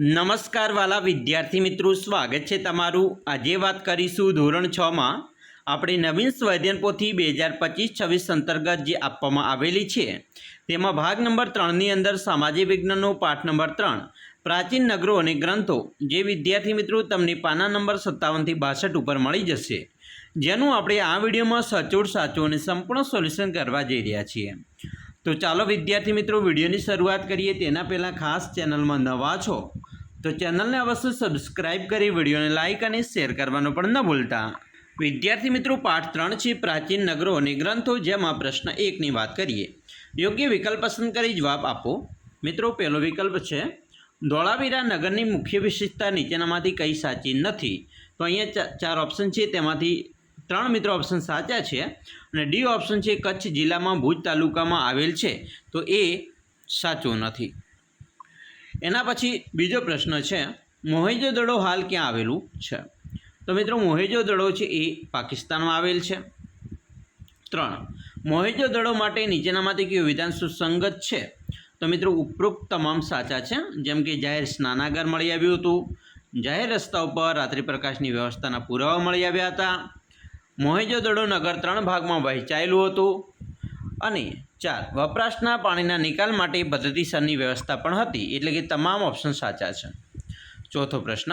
નમસ્કાર વાલા વિદ્યાર્થી મિત્રો, સ્વાગત છે તમારું। આજે વાત કરીશું ધોરણ 6 માં આપણી નવીન સ્વાધ્યાયન પોથી 2025-26 અંતર્ગત જે આપવામાં આવેલી છે તેમાં ભાગ નંબર 3 ની અંદર સામાજિક વિજ્ઞાનનો પાઠ નંબર 3 પ્રાચીન નગરો અને ગ્રંથો જે વિદ્યાર્થી મિત્રો તમને પાના નંબર 57 થી 62 ઉપર મળી જશે, જેનું આપણે આ વિડીયોમાં સચોટ સાચું અને સંપૂર્ણ સોલ્યુશન કરવા જઈ રહ્યા છીએ। તો ચાલો વિદ્યાર્થી મિત્રો વિડીયોની શરૂઆત કરીએ। તેના પહેલાં ખાસ ચેનલમાં નવા છો તો ચેનલને અવશ્ય સબસ્ક્રાઇબ કરી વિડીયોને લાઇક અને શેર કરવાનું પણ ન ભૂલતા। વિદ્યાર્થી મિત્રો પાઠ 3 છે પ્રાચીન નગરો અને ગ્રંથો, જેમાં પ્રશ્ન 1 ની વાત કરીએ। યોગ્ય વિકલ્પ પસંદ કરી જવાબ આપો। મિત્રો પહેલો વિકલ્પ છે ધોળાવીરા નગરની મુખ્ય વિશેષતા નીચેનામાંથી કઈ સાચી નથી? તો અહીંયા 4 ઓપ્શન છે, તેમાંથી 3 મિત્રો ઓપ્શન સાચા છે અને ડી ઓપ્શન છે કચ્છ જિલ્લામાં ભુજ તાલુકામાં આવેલ છે, તો એ સાચું નથી। એના પછી બીજો પ્રશ્ન છે મોહેંજો-દડો હાલ ક્યાં આવેલું છે? તો મિત્રો મોહેંજો-દડો છે એ પાકિસ્તાનમાં આવેલ છે। 3 મોહેંજો-દડો માટે નીચેનામાંથી કયું વિધાન સુસંગત છે? તો મિત્રો ઉપરોક્ત તમામ સાચા છે, જેમ કે જાહેર સ્નાનાગાર મળી આવ્યું હતું, જાહેર રસ્તા ઉપર રાત્રિ પ્રકાશની વ્યવસ્થાના પુરાવા મળી આવ્યા હતા, મોહેંજો-દડો નગર 3 ભાગમાં વહેંચાયેલું હતું, અને 4 વપરાશના પાણીના નિકાલ માટે પદ્ધતિસરની વ્યવસ્થા પણ હતી। એટલે કે તમામ ઓપ્શન સાચા છે। ચોથો પ્રશ્ન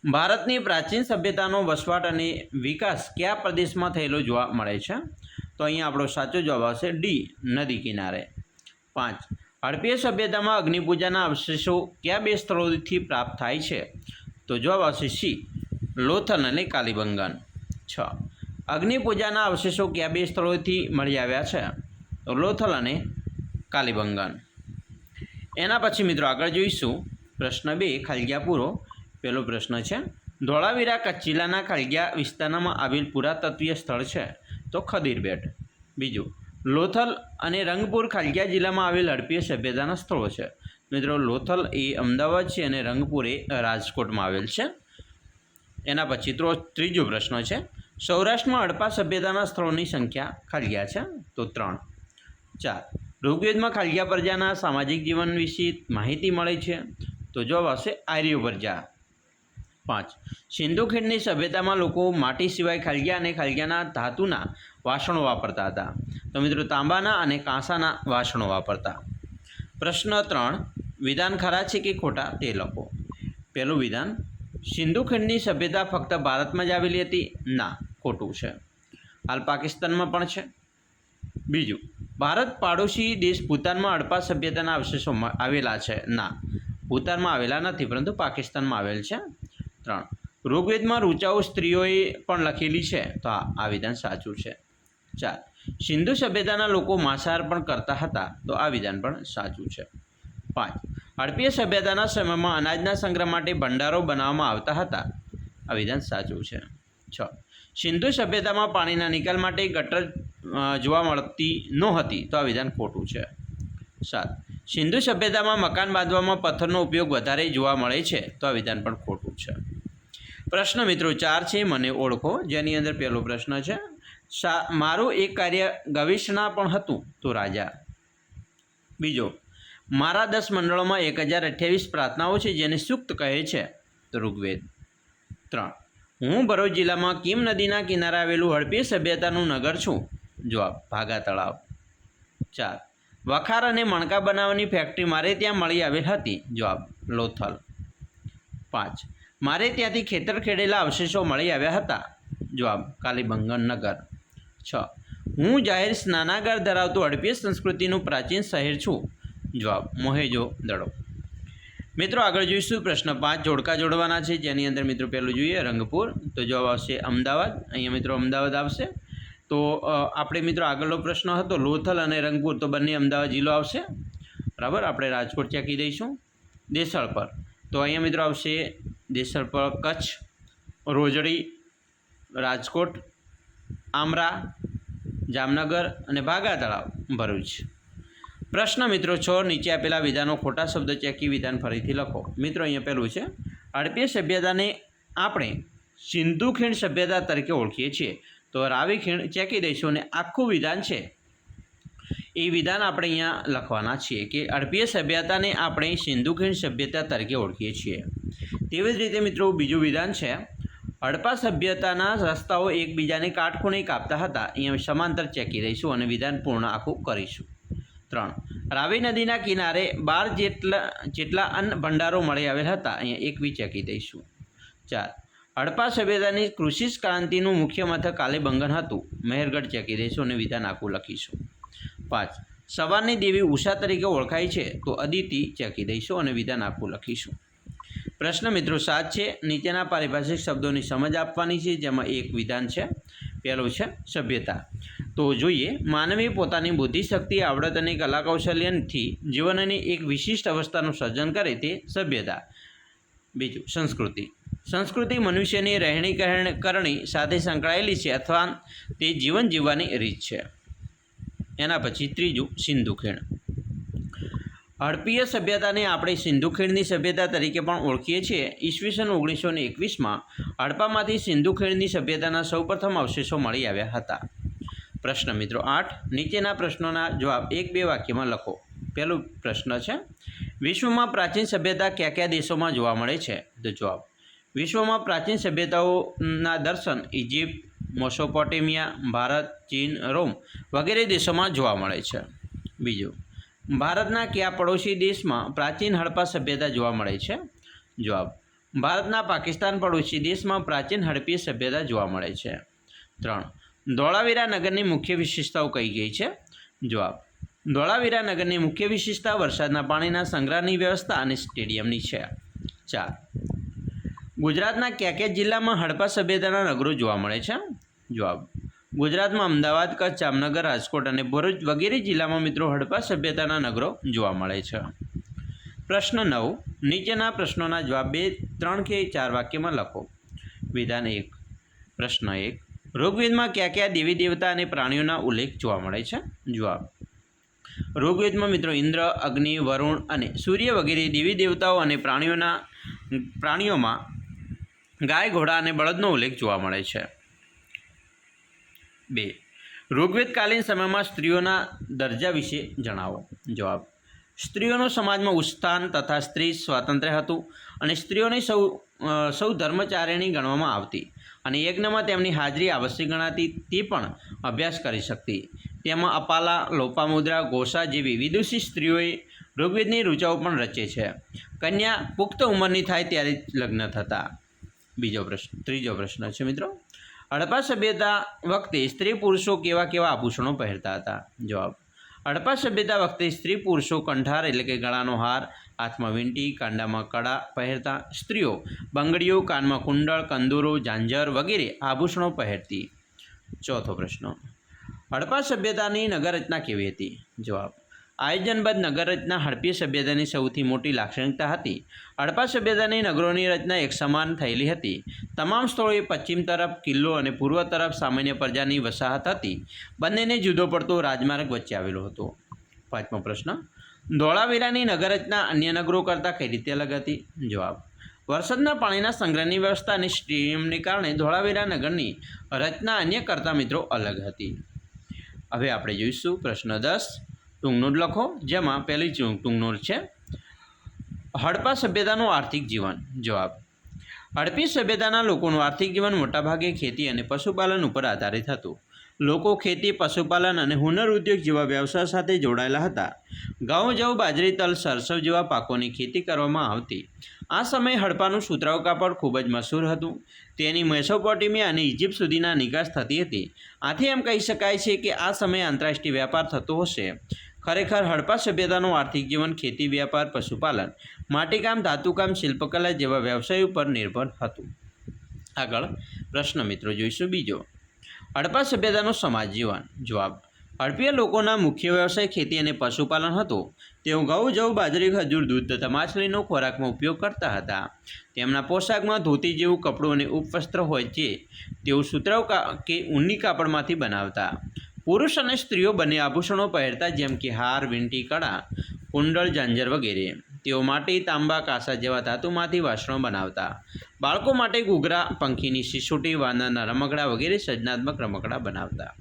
ભારતની પ્રાચીન સભ્યતાનો વસવાટ અને વિકાસ કયા પ્રદેશમાં થયેલો જોવા મળે છે? તો અહીંયા આપણો સાચો જવાબ આવશે ડી, નદી કિનારે। 5 હડપ્પીય સભ્યતામાં અગ્નિપૂજાના અવશેષો કયા 2 સ્થળોથી પ્રાપ્ત થાય છે? તો જવાબ આવશે સી, લોથલ અને કાલીબંગન। 6 અગ્નિપૂજાના અવશેષો કયા 2 સ્થળોથી મળી આવ્યા છે? તો લોથલ અને કાલીબંગન। એના પછી મિત્રો આગળ જોઈશું પ્રશ્ન 2 ખાલગ્યા પૂરો। પહેલો પ્રશ્ન છે ધોળાવીરા કચ્છ જિલ્લાના ખાલગ્યા વિસ્તારમાં આવેલ પુરાતત્વીય સ્થળ છે? તો ખદીર બેટ। બીજું લોથલ અને રંગપુર ખાલગ્યા જિલ્લામાં આવેલ હડપ્પીય સભ્યતાના સ્થળો છે? મિત્રો લોથલ એ અમદાવાદ છે અને રંગપુર એ રાજકોટમાં આવેલ છે। એના પછી ત્રીજો પ્રશ્ન છે સૌરાષ્ટ્રમાં હડપ્પા સભ્યતાના સ્થળોની સંખ્યા ખાલગ્યા છે? તો 3। 4 ઋગ્વેદમાં ખાલગ્યા પ્રજાના સામાજિક જીવન વિશે માહિતી મળે છે? તો જવાબ આવશે આર્ય પ્રજા। 5 સિંધુ ખીણની સભ્યતામાં લોકો માટી સિવાય ખાલગ્યા અને ખાલગ્યાના ધાતુના વાસણો વાપરતા હતા? તો મિત્રો તાંબાના અને કાંસાના વાસણો વાપરતા। પ્રશ્ન 3 વિધાન ખરા છે કે ખોટા તે લખો। પહેલું વિધાન સિંધુ ખીણની સભ્યતા ફક્ત ભારતમાં જ આવેલી હતી? ના, ખોટું છે, હાલ પાકિસ્તાનમાં પણ છે। બીજું ભારત પાડોશી દેશ ભૂતાનમાં હડપ્પા સભ્યતાના અવશેષો આવેલા છે? ના, ભૂતાનમાં આવેલા નથી, પરંતુ પાકિસ્તાનમાં આવેલ છે। 3 ઋગ્વેદમાં ઋચાઓ સ્ત્રીઓએ પણ લખેલી છે? તો આ વિધાન સાચું છે। 4 સિંધુ સભ્યતાના લોકો માંસાહાર પણ કરતા હતા? તો આ વિધાન પણ સાચું છે। 5 હડપ્પીય સભ્યતાના સમયમાં અનાજના સંગ્રહ માટે ભંડારો બનાવવામાં આવતા હતા? આ વિધાન સાચું છે। 6 સિંધુ સભ્યતામાં પાણીના નિકાલ માટે ગટર જોવા મળતી નહોતી? તો આ વિધાન ખોટું છે। 7 સિંધુ સભ્યતામાં મકાન બાંધવામાં પથ્થરનો ઉપયોગ વધારે જોવા મળે છે? તો આ વિધાન પણ ખોટું છે। પ્રશ્ન મિત્રો 4 છે મને ઓળખો, જેની અંદર પહેલો પ્રશ્ન છે મારું એક કાર્ય ગવેષણા પણ હતું? તો રાજા। બીજો મારા 10 મંડળોમાં 1028 પ્રાર્થનાઓ છે, જેને સૂક્ત કહે છે? તો ઋગ્વેદ। 3 હું ભરૂચ જિલ્લામાં કીમ નદીના કિનારે આવેલું હડપ્પીય સભ્યતાનું નગર છું? જવાબ ભાગા તળાવ। 4 વખાર અને મણકા બનાવવાની ફેક્ટરી મારે ત્યાં મળી આવેલ હતી? જવાબ લોથલ। 5 મારે ત્યાંથી ખેતર ખેડેલા અવશેષો મળી આવ્યા હતા? જવાબ કાલીબંગન નગર। 6 હું જાહેર સ્નાનાગાર ધરાવતું હડપ્પીય સંસ્કૃતિનું પ્રાચીન શહેર છું? જવાબ મોહેંજો-દડો। મિત્રો આગળ જોઈશું પ્રશ્ન 5 જોડકા જોડવાના છે, જેની અંદર મિત્રો પહેલું જોઈએ રંગપુર, તો જવાબ આવશે અમદાવાદ। અહીંયા મિત્રો અમદાવાદ આવશે। તો આપણે મિત્રો આગળનો પ્રશ્ન હતો લોથલ અને રંગપુર, તો બંને અમદાવાદ જિલ્લો આવશે, બરાબર। આપણે રાજકોટ ચેકી દઈશું। દેસળપર, તો અહીંયા મિત્રો આવશે દેસળપર કચ્છ, રોજડી રાજકોટ, આમરા જામનગર અને ભાગા તળાવ ભરૂચ। પ્રશ્ન મિત્રો 6 નીચે આપેલા વિધાનો ખોટા શબ્દ ચેકી વિધાન ફરીથી લખો। મિત્રો અહીંયા પહેલું છે હડપ્પીય સભ્યતાને આપણે સિંધુ ખીણ સભ્યતા તરીકે ઓળખીએ છીએ? તો રાવી ખીણ ચેકી દઈશું અને આખું વિધાન છે એ વિધાન આપણે અહીંયા લખવાના છીએ કે હડપીય સભ્યતાને આપણે સિંધુ ખીણ સભ્યતા તરીકે ઓળખીએ છીએ. તેવી જ રીતે મિત્રો બીજું વિધાન છે, હડપા સભ્યતાના રસ્તાઓ એકબીજાને કાટખૂણે કાપતા હતા. અહીંયા સમાંતર ચેકી દઈશું અને વિધાન પૂર્ણ આખું કરીશું. 3. રાવી નદીના કિનારે 12 જેટલા અન્ન ભંડારો મળી આવેલ હતા. અહીંયા એક બી ચેકી દઈશું. 4. હડપા સભ્યતાની કૃષિ ક્રાંતિનું મુખ્ય મથક કાલીબંગન હતું. મહેરગઢ ચેકી દઈશું અને વિધાન આખું લખીશું. 5. સવારની દેવી ઉષા તરીકે ઓળખાય છે, તો અદિતિ ચેકી દઈશું અને વિધાન આખું લખીશું. પ્રશ્ન મિત્રો 7 છે. નીચેના પારિભાષિક શબ્દોની સમજ આપવાની છે, જેમાં એક વિધાન છે. પહેલું છે સભ્યતા. તો જોઈએ, માનવી પોતાની બુદ્ધિશક્તિ, આવડત અને કલાકૌશલ્યથી જીવનની એક વિશિષ્ટ અવસ્થાનું સર્જન કરે તે સભ્યતા. બીજું સંસ્કૃતિ. સંસ્કૃતિ મનુષ્યની રહેણી કરણી સાથે સંકળાયેલી છે અથવા તે જીવન જીવવાની રીત છે. એના પછી ત્રીજું સિંધુ ખીણ. હડપીય સભ્યતાને આપણે સિંધુ ખીણની સભ્યતા તરીકે પણ ઓળખીએ છીએ. ઈસવીસન 1921માં હડપામાંથી સિંધુ ખીણની સભ્યતાના સૌપ્રથમ અવશેષો મળી આવ્યા હતા. પ્રશ્ન મિત્રો 8. નીચેના પ્રશ્નોના જવાબ 1-2 વાક્યમાં લખો. પહેલો પ્રશ્ન છે, વિશ્વમાં પ્રાચીન સભ્યતા કયા કયા દેશોમાં જોવા મળે છે? તો જવાબ, વિશ્વમાં પ્રાચીન સભ્યતાઓના દર્શન ઇજિપ્ત, મેસોપોટેમિયા, ભારત, ચીન, રોમ વગેરે દેશોમાં જોવા મળે છે. બીજું, ભારતના કયા પડોશી દેશમાં પ્રાચીન હડપા સભ્યતા જોવા મળે છે? જવાબ, ભારતના પાકિસ્તાન પડોશી દેશમાં પ્રાચીન હડપીય સભ્યતા જોવા મળે છે. 3. ધોળાવીરા નગરની મુખ્ય વિશેષતાઓ કઈ ગઈ છે? જવાબ, ધોળાવીરા નગરની મુખ્ય વિશેષતા વરસાદના પાણીના સંગ્રહની વ્યવસ્થા અને સ્ટેડિયમની છે. 4. ગુજરાતના કયા કયા જિલ્લામાં હડપા સભ્યતાના નગરો જોવા મળે છે? જવાબ, ગુજરાતમાં અમદાવાદ, કચ્છ, જામનગર, રાજકોટ અને ભરૂચ વગેરે જિલ્લામાં મિત્રો હડપા સભ્યતાના નગરો જોવા મળે છે. પ્રશ્ન 9. નીચેના પ્રશ્નોના જવાબ 2, 3 કે 4 વાક્યમાં લખો. વિધાન 1. પ્રશ્ન 1. ઋગ્વેદમાં કયા કયા દેવી દેવતા અને પ્રાણીઓના ઉલ્લેખ જોવા મળે છે? જવાબ, ઋગ્વેદમાં મિત્રો ઇન્દ્ર, અગ્નિ, વરુણ અને સૂર્ય વગેરે દેવી દેવતાઓ અને પ્રાણીઓમાં ગાય, ઘોડા અને બળદનો ઉલ્લેખ જોવા મળે છે. 2. ઋગ્વેદકાલીન સમયમાં સ્ત્રીઓના દરજ્જા વિશે જણાવો. જવાબ, સ્ત્રીઓનું સમાજમાં ઉત્થાન તથા સ્ત્રી સ્વાતંત્ર્ય હતું અને સ્ત્રીઓને સૌ ધર્મચારિણી ગણવામાં આવતી અને યજ્ઞમાં તેમની હાજરી આવશ્યક ગણાતી. તે પણ અભ્યાસ કરી શકતી. તેમાં અપાલા, લોપામુદ્રા, ઘોષા જેવી વિદુષી સ્ત્રીઓએ ઋગ્વેદની ઋચાઓ પણ રચે છે. કન્યા પુખ્ત ઉંમરની થાય ત્યારે જ લગ્ન થતા. ત્રીજો પ્રશ્ન છે મિત્રો, હડપા સભ્યતા વખતે સ્ત્રી પુરુષો કેવા કેવા આભૂષણો પહેરતા હતા? જવાબ, હડપા સભ્યતા વખતે સ્ત્રી પુરુષો કંઠાર એટલે કે ગળાનો હાર, હાથમાં વીંટી, કાંડામાં કડા પહેરતા. સ્ત્રીઓ બંગડીઓ, કાનમાં કુંડળ, કંદૂરો, ઝાંઝર વગેરે આભૂષણો પહેરતી. ચોથો પ્રશ્ન, હડપા સભ્યતાની નગરરચના કેવી હતી? જવાબ, આયોજનબદ્ધ નગરરચના હડપીય સભ્યતાની સૌથી મોટી લાક્ષણિકતા હતી. હડપા સભ્યતાની નગરોની રચના એક સમાન થયેલી હતી. તમામ સ્થળોએ પશ્ચિમ તરફ કિલ્લો અને પૂર્વ તરફ સામાન્ય પ્રજાની વસાહત હતી. બંનેને જુદો પડતો રાજમાર્ગ વચ્ચે આવેલો હતો. પાંચમો પ્રશ્ન, ધોળાવીરાની નગરરચના અન્ય નગરો કરતાં કઈ રીતે અલગ હતી? જવાબ, વરસાદના પાણીના સંગ્રહની વ્યવસ્થા અને સ્ટેડિયમને કારણે ધોળાવીરા નગરની રચના અન્ય કરતાં મિત્રો અલગ હતી. હવે આપણે જોઈશું પ્રશ્ન 10. ટૂંકનોટ લખો, જેમાં પહેલી ટૂંકનોટ છે, હડપા સભ્યતાનું આર્થિક જીવન. જવાબ, હડપી સભ્યતાના લોકોનું આર્થિક જીવન મોટાભાગે ખેતી અને પશુપાલન ઉપર આધારિત હતું. લોકો ખેતી, પશુપાલન અને હુનર ઉદ્યોગ જેવા વ્યવસાય સાથે જોડાયેલા હતા. ઘઉં, જવ, બાજરી, તલ, સરસવ જેવા પાકોની ખેતી કરવામાં આવતી. આ સમયે હડપાનું સુતરાઉ કાપડ ખૂબ જ મશહૂર હતું. તેની મેસોપોટેમિયા અને ઇજિપ્ત સુધીના નિકાસ થતી હતી. આથી એમ કહી શકાય છે કે આ સમયે આંતરરાષ્ટ્રીય વ્યાપાર થતો હશે. ખરેખર હડપા સભ્યતાનું આર્થિક જીવન ખેતી, વ્યાપાર, પશુપાલન, માટીકામ, ધાતુકામ, શિલ્પકલા જેવા વ્યવસાયો પર નિર્ભર હતું. આગળ પ્રશ્ન મિત્રો જોઈશું બીજો, હડપા સભ્યતાનું સમાજ જીવન. જવાબ, હડપીય લોકોના મુખ્ય વ્યવસાય ખેતી અને પશુપાલન હતો. તેઓ ઘઉં, જવ, બાજરી, ખજૂર, દૂધ તથા માછલીનો ખોરાકમાં ઉપયોગ કરતા હતા. તેમના પોશાકમાં ધોતી જેવું કપડું અને ઉપવસ્ત્ર હોય છે. તેઓ સુતરાઉ કે ઊની કાપડમાંથી બનાવતા. પુરુષ અને સ્ત્રીઓ બંને આભૂષણો પહેરતા, જેમ કે હાર, વીંટી, કડા, કુંડળ, ઝાંઝર વગેરે. તેઓ માટી, તાંબા, કાંસા જેવા ધાતુમાંથી વાસણો બનાવતા. બાળકો માટે ઘૂઘરા, પંખીની સિસોટી, વાનરના રમકડા વગેરે સર્જનાત્મક રમકડા બનાવતા.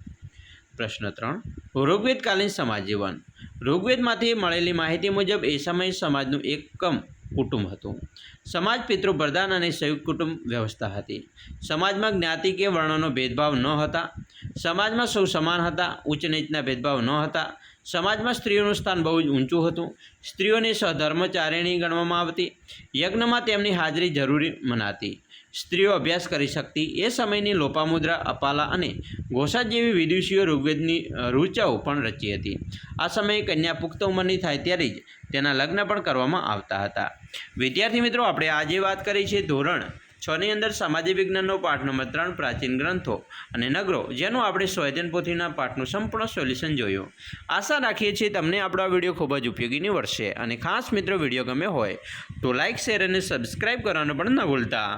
પ્રશ્ન 3 ઋગ્વેદકાલીન સમાજ જીવન. ઋગ્વેદમાંથી મળેલી માહિતી મુજબ એ સમયે સમાજનું એકમ કુટુંબ હતું. સમાજ પિતૃપ્રધાન અને સંયુક્ત કુટુંબ વ્યવસ્થા હતી. સમાજમાં જ્ઞાતિ કે વર્ણનો ભેદભાવ ન હતા. સમાજમાં સૌ સમાન હતા. ઉચ્ચ નીચના ભેદભાવ ન હતા. સમાજમાં સ્ત્રીઓનું સ્થાન બહુ જ ઊંચું હતું. સ્ત્રીઓને સહધર્મચારિણી ગણવામાં આવતી. યજ્ઞમાં તેમની હાજરી જરૂરી મનાતી. સ્ત્રીઓ અભ્યાસ કરી શકતી. એ સમયની લોપામુદ્રા, અપાલા અને ઘોષા જેવી વિદુષીઓ ઋગ્વેદની ઋચાઓ પણ રચી હતી. આ સમયે કન્યા પુખ્ત ઉંમરની થાય ત્યારે જ તેના લગ્ન પણ કરવામાં આવતા હતા. વિદ્યાર્થી મિત્રો, આપણે આજે વાત કરી છે ધોરણ 6ની અંદર સામાજિક વિજ્ઞાનનો પાઠ નંબર 3 પ્રાચીન ગ્રંથો અને નગરો, જેનું આપણે સ્વાધ્યાયન પોથીના પાઠનું સંપૂર્ણ સોલ્યુશન જોયું. આશા રાખીએ છીએ તમને આપણો આ વિડીયો ખૂબ જ ઉપયોગી નીવડશે. અને ખાસ મિત્રો, વિડીયો ગમે હોય તો લાઇક, શેર અને સબસ્ક્રાઈબ કરવાનું પણ ન ભૂલતા.